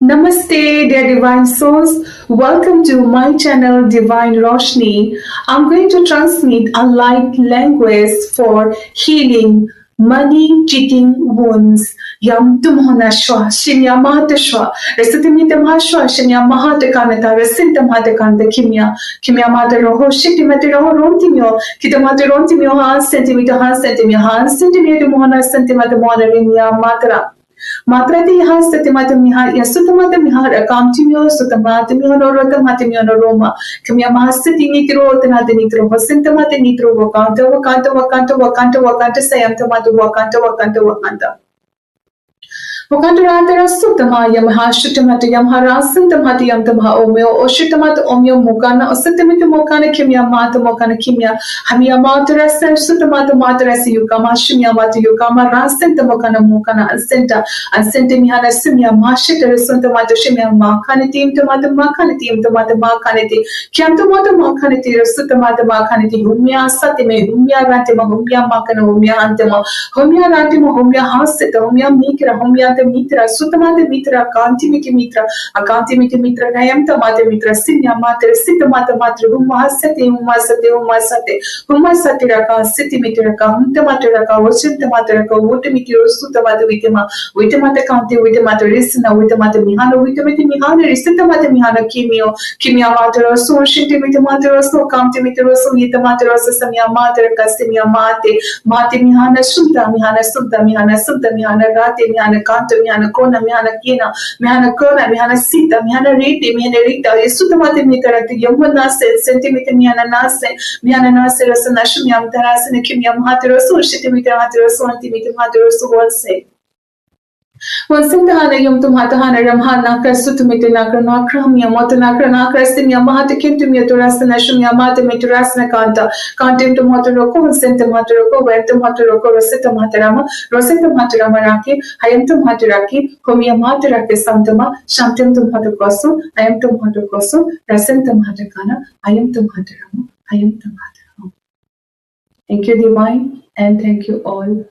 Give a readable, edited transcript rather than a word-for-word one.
Namaste, dear divine souls. Welcome to my channel, Divine Roshni. I'm going to transmit a light language for healing money cheating wounds. Yam tumhona shwa, shinya mahata shwa, resitimita mahashwa, shinya mahata kanata, resinta mahata kanata kimya mata roho, shitimata roho rontimyo, kitamata rontimyo ha centimeter mohana centimeter mohana rinya matara. Matrati has the timatamihar, Yasutamata Akamtimio, Sutamatimio, Rotamatimio, Roma, Kamiamahasiti Nitro, Tanatinitro, Sintamata Nitro, Wakanta, Sayam Tomato, Wakanta. Mukantarantara Sutama Yamaha Shutamata Yamhara Sintamati Yamtama Omeo, or Shutamata Omeo Mukana, or Sitamita Mokana Kimia Mata Mokana Kimia, Hamia Matara Sutamata Matarasi Yukama, Shimia Mata Yukama, Rasenta Mokana Mokana, and Sentimihana Simia, Mashita, Suntamata Shimia Makaniti, Tomata Makaniti, Tomata Makaniti, Kiantomata Makaniti, Sutamata Makaniti, Humia Satime, Humia Ratima, Humia Makana, Humia Antema, Humia Ratima, Humia Haseta, Humia Mikra, Humia Mitra, Sutamata Mitra, Akantimiti Mitra, Nayamtamata Mitra, Sinya Matra, Sitamata Matra, Humasate Raka, City Mitraka, Huntamatraka, Washintamatraka, Wutamitiro, Sutamata Vitamata Kanti, Vitamata Risina, Vitamata Mihana, Vitamati Mihana, Sitamata Mihana, Kimia Matra, So Shinti Vitamatra, So Kanti Mitro, So Yitamatra, Samia Matra, Casimia Mate Mihana, Sumta Mihana, Rati Mihana, Kanta Mihana, Kona Mihana Kina, Mihana Kona, Mihana Sita, Mihana Riti, Mihana Rita, Sutamata Mitarati, Yamuna Centimeter Mihana Nase, Rasanashimiam Taras and Kimiam Hatero, Shitimitar Hatero, Antimeter Hatero, Wansintahana yum tumhatahana ramhana krasutumite nakranakram yamotanakra nakrasim yamahata kintum yaturasana shum yamata miturasana kantim tumaturoko vansintam haturoko ventum haturoko rositam hatarama raki hayam tum haturaki humyamaturaki santama shantim tum hatukosu ayam tum hatukosu rasintam hatakana ayam tum hatarama ayam tum hatarama. Thank you, Divine, and thank you all.